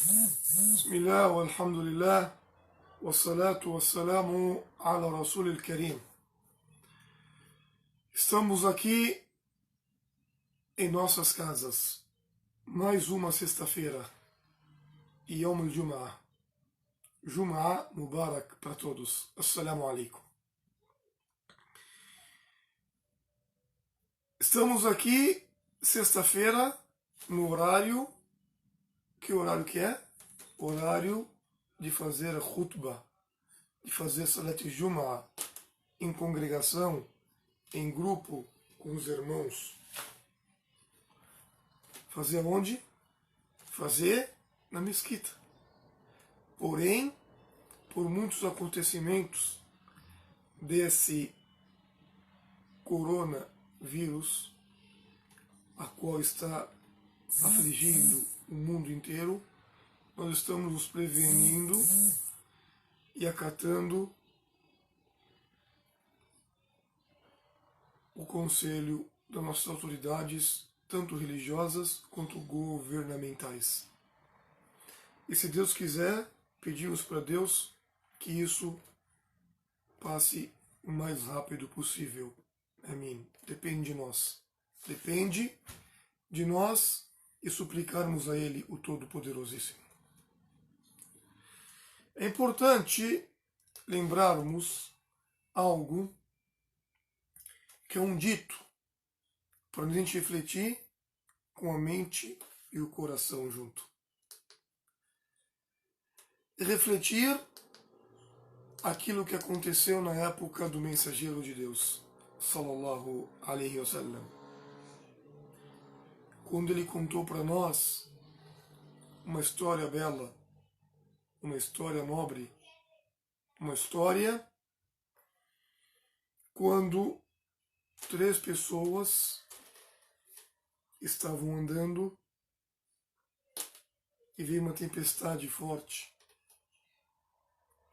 Bismillah, walhamdulillah, wassalatu wassalamu ala Rasulil Karim. Estamos aqui em nossas casas. Mais uma sexta-feira. Yom al-Jum'ah. Jum'ah Mubarak para todos. Assalamu alaikum. Estamos aqui sexta-feira no horário. Que horário que é? Horário de fazer a khutbah, de fazer Salat Jum'ah em congregação, em grupo com os irmãos. Fazer onde? Fazer na mesquita. Porém, por muitos acontecimentos desse coronavírus, a qual está afligindo o mundo inteiro, nós estamos nos prevenindo e acatando o conselho das nossas autoridades, tanto religiosas quanto governamentais. E se Deus quiser, pedimos para Deus que isso passe o mais rápido possível. Amém. Depende de nós. Depende de nós e suplicarmos a Ele, o Todo-Poderosíssimo. É importante lembrarmos algo que é um dito para a gente refletir com a mente e o coração junto. E refletir aquilo que aconteceu na época do mensageiro de Deus, sallallahu alaihi wasallam, quando ele contou para nós uma história bela, uma história nobre, uma história quando 3 pessoas estavam andando e veio uma tempestade forte.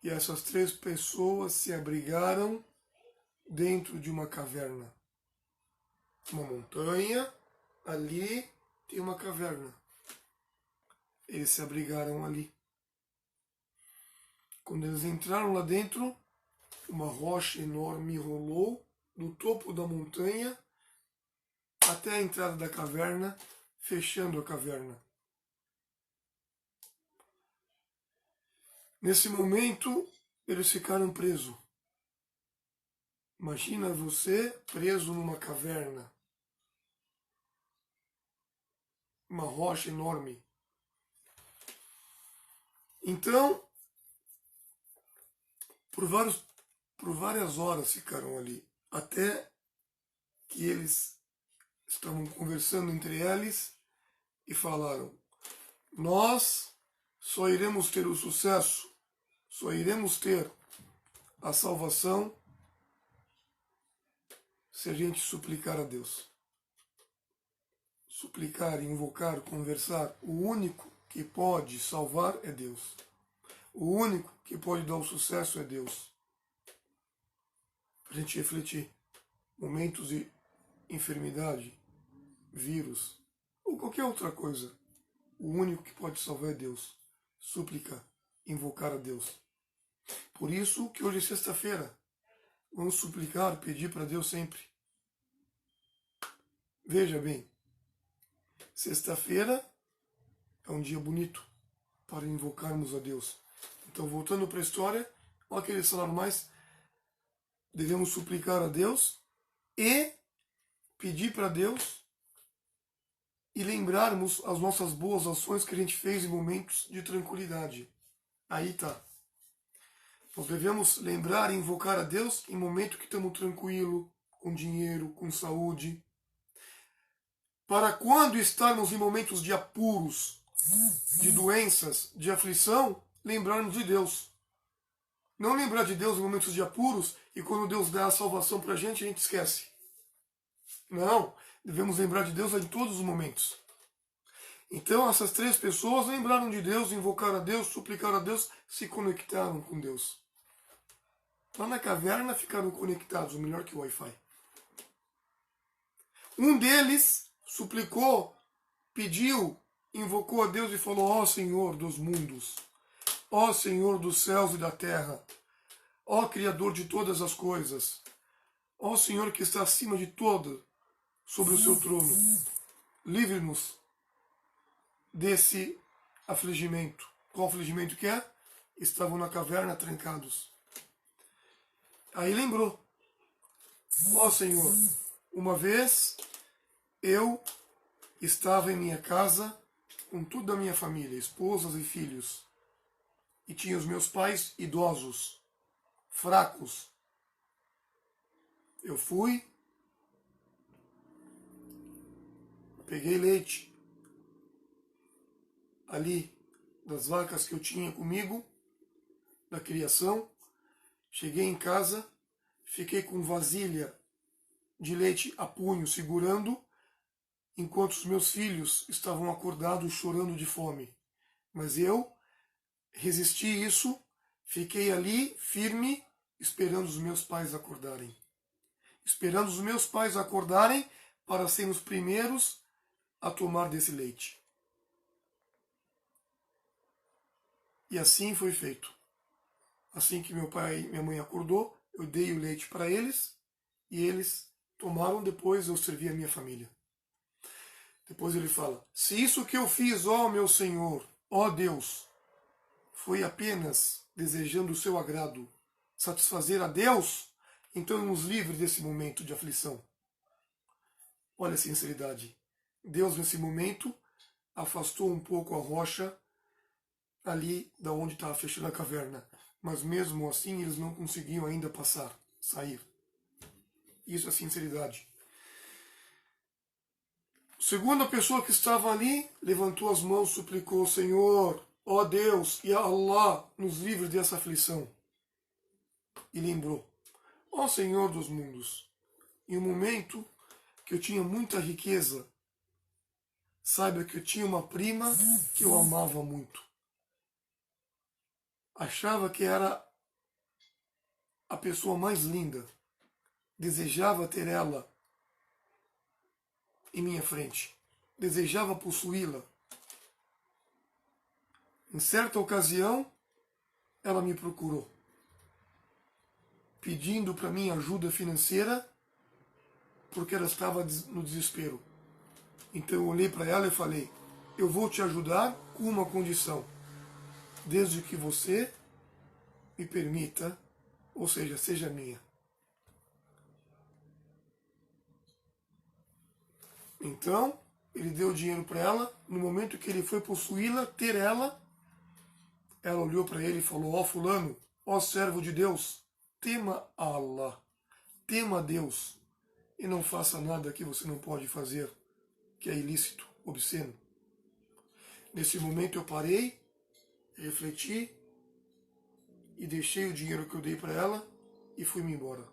E essas 3 pessoas se abrigaram dentro de uma caverna. Uma montanha, ali tem uma caverna. Eles se abrigaram ali. Quando eles entraram lá dentro, uma rocha enorme rolou do topo da montanha até a entrada da caverna, fechando a caverna. Nesse momento, eles ficaram presos. Imagina você preso numa caverna. Uma rocha enorme. Então, por várias horas ficaram ali, até que eles estavam conversando entre eles e falaram: nós só iremos ter o sucesso, só iremos ter a salvação se a gente suplicar a Deus. Suplicar, invocar, conversar. O único que pode salvar é Deus. O único que pode dar o sucesso é Deus. Para a gente refletir. Momentos de enfermidade, vírus ou qualquer outra coisa. O único que pode salvar é Deus. Suplicar, invocar a Deus. Por isso que hoje é sexta-feira. Vamos suplicar, pedir para Deus sempre. Veja bem. Sexta-feira é um dia bonito para invocarmos a Deus. Então, voltando para a história, olha que eles falaram mais. Devemos suplicar a Deus e pedir para Deus e lembrarmos as nossas boas ações que a gente fez em momentos de tranquilidade. Aí tá. Nós devemos lembrar e invocar a Deus em momentos que estamos tranquilos, com dinheiro, com saúde. Para quando estarmos em momentos de apuros, de doenças, de aflição, lembrarmos de Deus. Não lembrar de Deus em momentos de apuros e quando Deus dá a salvação para a gente esquece. Não, devemos lembrar de Deus em todos os momentos. Então essas 3 pessoas lembraram de Deus, invocaram a Deus, suplicaram a Deus, se conectaram com Deus. Lá na caverna ficaram conectados, melhor que o Wi-Fi. Um deles suplicou, pediu invocou a Deus e falou: ó Senhor dos mundos, ó Senhor dos céus e da terra, ó Criador de todas as coisas, ó Senhor que está acima de todo, sobre o seu trono, livre-nos desse afligimento. Qual afligimento que é? Estavam na caverna trancados. Aí lembrou: ó Senhor, uma vez eu estava em minha casa com toda a minha família, esposas e filhos, e tinha os meus pais idosos, fracos. Eu fui, peguei leite ali das vacas que eu tinha comigo, da criação, cheguei em casa, fiquei com vasilha de leite a punho segurando, enquanto os meus filhos estavam acordados chorando de fome. Mas eu resisti isso, fiquei ali firme, esperando os meus pais acordarem. Esperando os meus pais acordarem para serem os primeiros a tomar desse leite. E assim foi feito. Assim que meu pai e minha mãe acordou, eu dei o leite para eles e eles tomaram. Depois eu servi a minha família. Depois ele fala: se isso que eu fiz, ó meu Senhor, ó Deus, foi apenas desejando o seu agrado, satisfazer a Deus, então nos livre desse momento de aflição. Olha a sinceridade. Deus nesse momento afastou um pouco a rocha ali da onde estava fechando a caverna. Mas mesmo assim eles não conseguiam ainda passar, sair. Isso é sinceridade. Segunda pessoa que estava ali levantou as mãos, suplicou: Senhor, ó Deus, e Allah, nos livre dessa aflição. E lembrou: ó Senhor dos mundos, em um momento que eu tinha muita riqueza, saiba que eu tinha uma prima que eu amava muito. Achava que era a pessoa mais linda. Desejava ter ela em minha frente. Desejava possuí-la. Em certa ocasião, ela me procurou, pedindo para mim ajuda financeira, porque ela estava no desespero. Então eu olhei para ela e falei: eu vou te ajudar com uma condição, desde que você me permita, ou seja, seja minha. Então, ele deu o dinheiro para ela. No momento que ele foi possuí-la, ter ela, ela olhou para ele e falou: ó fulano, ó servo de Deus, tema a Allah, tema a Deus, e não faça nada que você não pode fazer, que é ilícito, obsceno. Nesse momento eu parei, refleti e deixei o dinheiro que eu dei para ela e fui-me embora.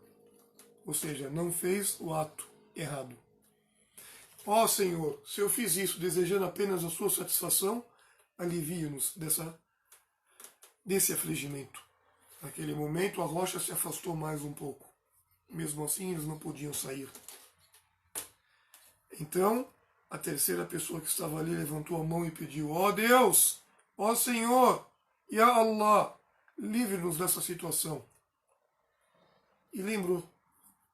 Ou seja, não fez o ato errado. Ó Senhor, se eu fiz isso desejando apenas a sua satisfação, alivie-nos desse afligimento. Naquele momento a rocha se afastou mais um pouco. Mesmo assim eles não podiam sair. Então, a terceira pessoa que estava ali levantou a mão e pediu: ó Deus, ó Senhor, Ya Allah, livre-nos dessa situação. E lembrou: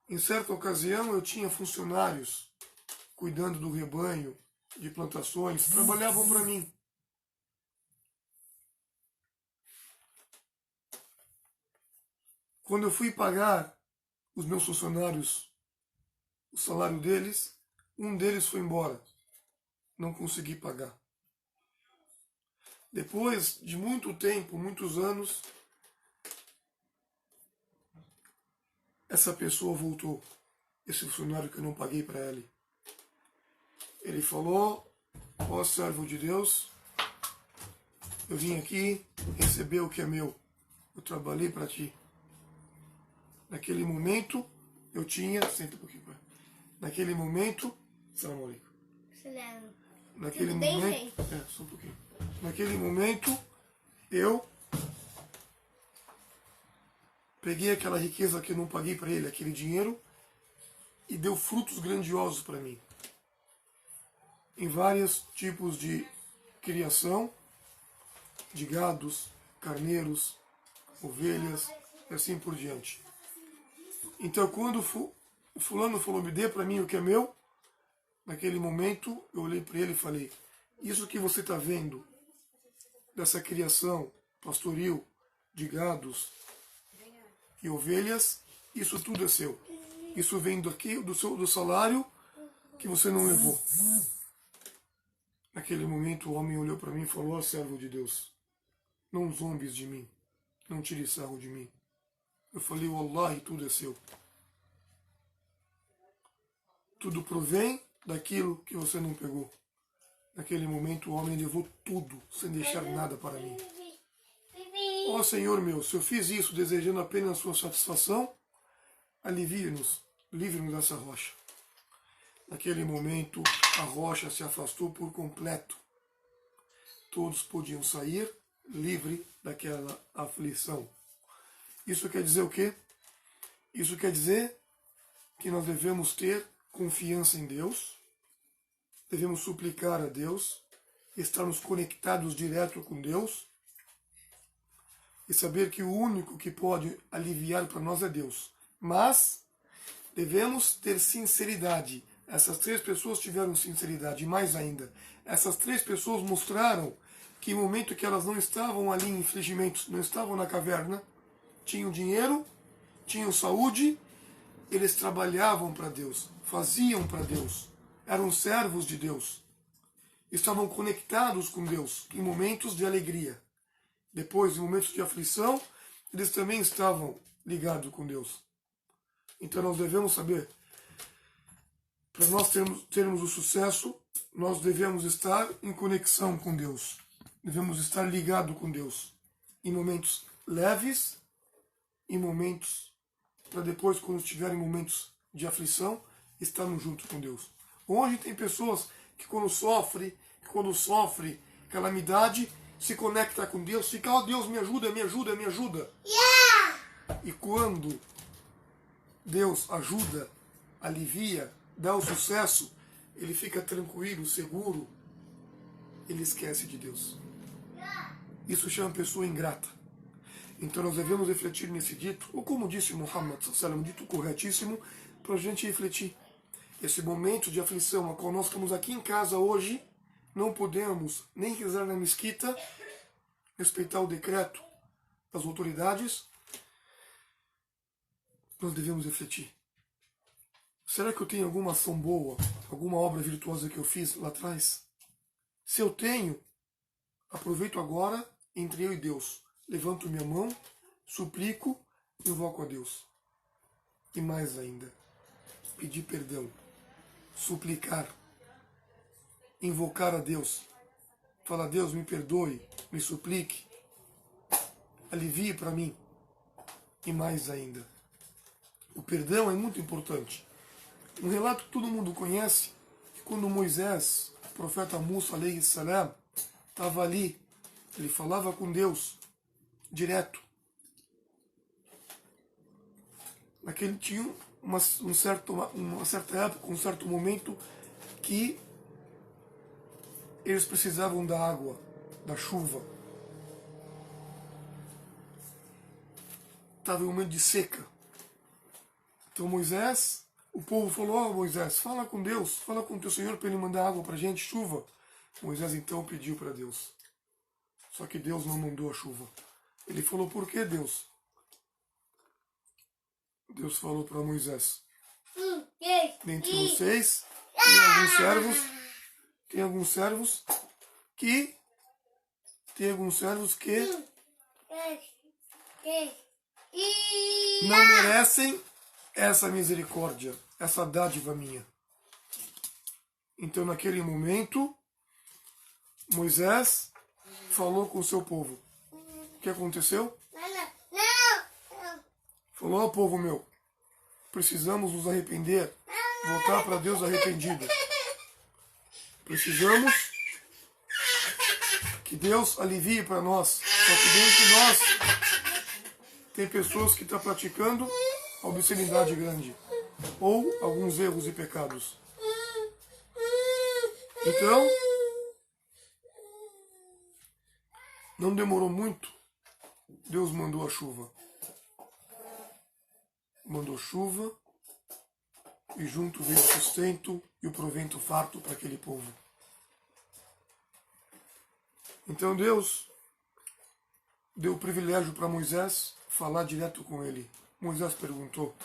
em certa ocasião eu tinha funcionários cuidando do rebanho, de plantações, trabalhavam para mim. Quando eu fui pagar os meus funcionários o salário deles, um deles foi embora. Não consegui pagar. Depois de muito tempo, muitos anos, essa pessoa voltou. Esse funcionário que eu não paguei para ele. Ele falou: ó servo de Deus, eu vim aqui receber o que é meu. Eu trabalhei para ti. Naquele momento, eu tinha... Senta um pouquinho, pai. Naquele momento... Salam alaikum. Naquele Tudo bem, momento... só um pouquinho. Naquele momento, eu peguei aquela riqueza que eu não paguei para ele, aquele dinheiro, e deu frutos grandiosos para mim. Em vários tipos de criação de gados, carneiros, ovelhas e assim por diante. Então, quando o fulano falou, me dê para mim o que é meu, naquele momento eu olhei para ele e falei, isso que você está vendo dessa criação pastoril de gados e ovelhas, isso tudo é seu. Isso vem daqui do salário que você não levou. Naquele momento o homem olhou para mim e falou, ó servo de Deus, não zombes de mim, não tire sarro de mim. Eu falei, Wallahi, tudo é seu. Tudo provém daquilo que você não pegou. Naquele momento o homem levou tudo, sem deixar nada para mim. Ó Senhor meu, se eu fiz isso desejando apenas a sua satisfação, alivie-nos, livre-nos dessa rocha. Naquele momento a rocha se afastou por completo. Todos podiam sair livre daquela aflição. Isso quer dizer o quê? Isso quer dizer que nós devemos ter confiança em Deus, devemos suplicar a Deus, estarmos conectados direto com Deus e saber que o único que pode aliviar para nós é Deus. Mas devemos ter sinceridade. Essas 3 pessoas tiveram sinceridade, e mais ainda, essas 3 pessoas mostraram que no momento que elas não estavam ali em infligimentos, não estavam na caverna, tinham dinheiro, tinham saúde, eles trabalhavam para Deus, faziam para Deus, eram servos de Deus, estavam conectados com Deus em momentos de alegria. Depois, em momentos de aflição, eles também estavam ligados com Deus. Então nós devemos saber, para nós termos o sucesso, nós devemos estar em conexão com Deus, devemos estar ligados com Deus, em momentos leves, em momentos para depois, quando estiverem momentos de aflição, estarmos juntos com Deus. Hoje tem pessoas que quando sofre calamidade, se conecta com Deus, fica, ó Deus, me ajuda, me ajuda, me ajuda. E quando Deus ajuda, alivia, dá o sucesso, ele fica tranquilo, seguro, ele esquece de Deus. Isso chama pessoa ingrata. Então nós devemos refletir nesse dito, ou como disse Muhammad, um dito corretíssimo, para a gente refletir. Esse momento de aflição, a qual nós estamos aqui em casa hoje, não podemos nem rezar na mesquita, respeitar o decreto das autoridades, nós devemos refletir. Será que eu tenho alguma ação boa, alguma obra virtuosa que eu fiz lá atrás? Se eu tenho, aproveito agora entre eu e Deus. Levanto minha mão, suplico, invoco a Deus. E mais ainda, pedir perdão, suplicar, invocar a Deus. Falar, Deus, me perdoe, me suplique, alivie para mim. E mais ainda, o perdão é muito importante. Um relato que todo mundo conhece, que quando Moisés, o profeta Musa, alayhi salam, estava ali, ele falava com Deus, direto. Naquele tinha uma certa época, um certo momento que eles precisavam da água, da chuva. Estava em um momento de seca. Então Moisés, o povo falou, ó Moisés, fala com Deus, fala com o teu Senhor para ele mandar água para a gente, chuva. Moisés então pediu para Deus. Só que Deus não mandou a chuva. Ele falou, por que Deus? Deus falou para Moisés, dentre vocês tem alguns servos que não merecem essa misericórdia, essa dádiva minha. Então naquele momento, Moisés falou com o seu povo. O que aconteceu? Falou, ó povo meu, precisamos nos arrepender, voltar para Deus arrependido. Precisamos que Deus alivie para nós. Só que dentro de nós tem pessoas que estão praticando a obscenidade grande ou alguns erros e pecados. Então, Não demorou muito, Deus mandou a chuva. Mandou chuva e junto veio o sustento e o provento farto para aquele povo. Então Deus deu o privilégio para Moisés falar direto com ele. Moisés perguntou: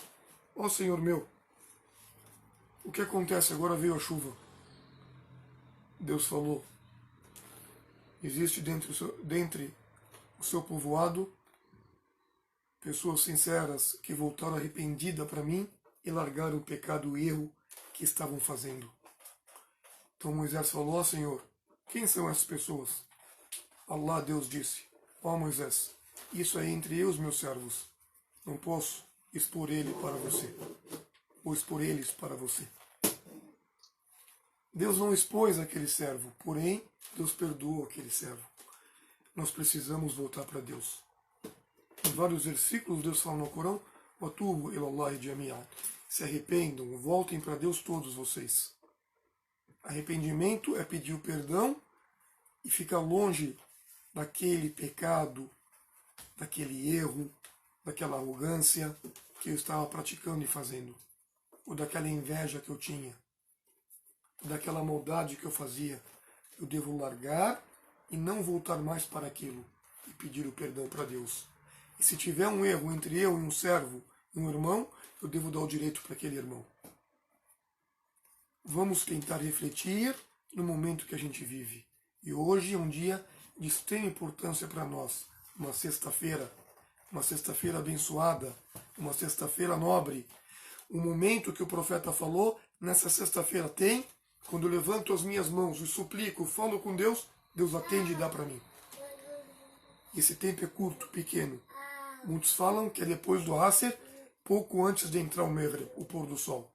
ó Senhor meu, o que acontece? Agora veio a chuva. Deus falou: existe dentre o seu povoado pessoas sinceras que voltaram arrependidas para mim e largaram o pecado e o erro que estavam fazendo. Então Moisés falou: ó Senhor, quem são essas pessoas? Allah, Deus disse: ó Moisés, isso é entre eu e os meus servos. Não posso expor ele para você, ou expor eles para você. Deus não expôs aquele servo, porém Deus perdoou aquele servo. Nós precisamos voltar para Deus. Em vários versículos Deus fala no Corão: "Watubu ilallahi jami'an". Se arrependam, voltem para Deus todos vocês. Arrependimento é pedir o perdão e ficar longe daquele pecado, daquele erro, daquela arrogância que eu estava praticando e fazendo, ou daquela inveja que eu tinha, daquela maldade que eu fazia. Eu devo largar e não voltar mais para aquilo e pedir o perdão para Deus. E se tiver um erro entre eu e um servo e um irmão, eu devo dar o direito para aquele irmão. Vamos tentar refletir no momento que a gente vive. E hoje é um dia de extrema importância para nós. Uma sexta-feira abençoada, uma sexta-feira nobre. O momento que o profeta falou, nessa sexta-feira tem, quando eu levanto as minhas mãos e suplico, falo com Deus, Deus atende e dá para mim. Esse tempo é curto, pequeno. Muitos falam que é depois do Asr, pouco antes de entrar o Maghrib, o pôr do sol.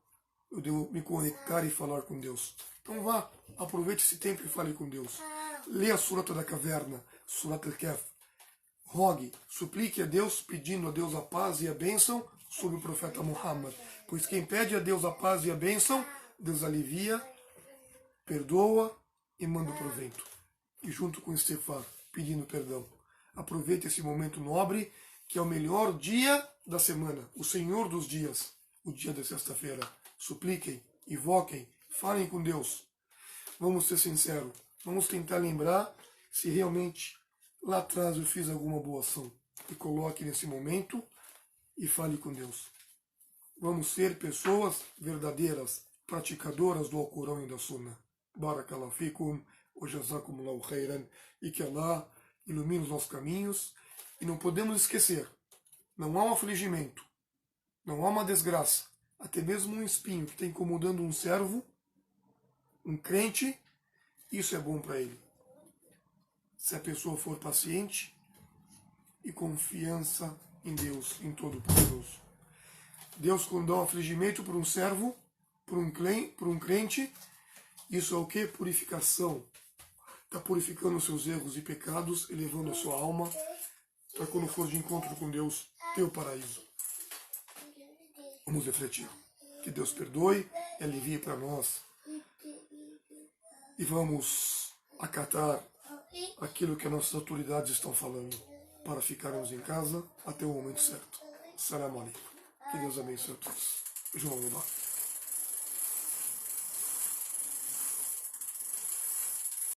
Eu devo me conectar e falar com Deus. Então vá, aproveite esse tempo e fale com Deus. Leia a Surata da Caverna, Surat al-Kahf. Rogue, suplique a Deus, pedindo a Deus a paz e a bênção sobre o profeta Muhammad. Pois quem pede a Deus a paz e a bênção, Deus alivia, perdoa e manda o provento. E junto com o istighfar, pedindo perdão. Aproveite esse momento nobre, que é o melhor dia da semana, o Senhor dos dias, o dia da sexta-feira. Supliquem, invoquem, falem com Deus. Vamos ser sinceros, vamos tentar lembrar se realmente lá atrás eu fiz alguma boa ação. E coloque nesse momento e fale com Deus. Vamos ser pessoas verdadeiras, praticadoras do Alcorão e da Sunna. Barakallahu fikum, wa jazakumullahu khairan, e que Allah ilumine os nossos caminhos. E não podemos esquecer, não há um afligimento, não há uma desgraça, até mesmo um espinho que está incomodando um servo, um crente, isso é bom para ele. Se a pessoa for paciente e confiança em Deus, em Todo-Poderoso. Deus, quando dá um afligimento para um servo, para um crente, isso é o que? Purificação. Está purificando os seus erros e pecados, elevando a sua alma, para quando for de encontro com Deus, ter o paraíso. Vamos refletir. Que Deus perdoe e alivie para nós. E vamos acatar aquilo que as nossas autoridades estão falando, para ficarmos em casa até o momento certo. Salam alaikum. Que Deus abençoe a todos. João Lula.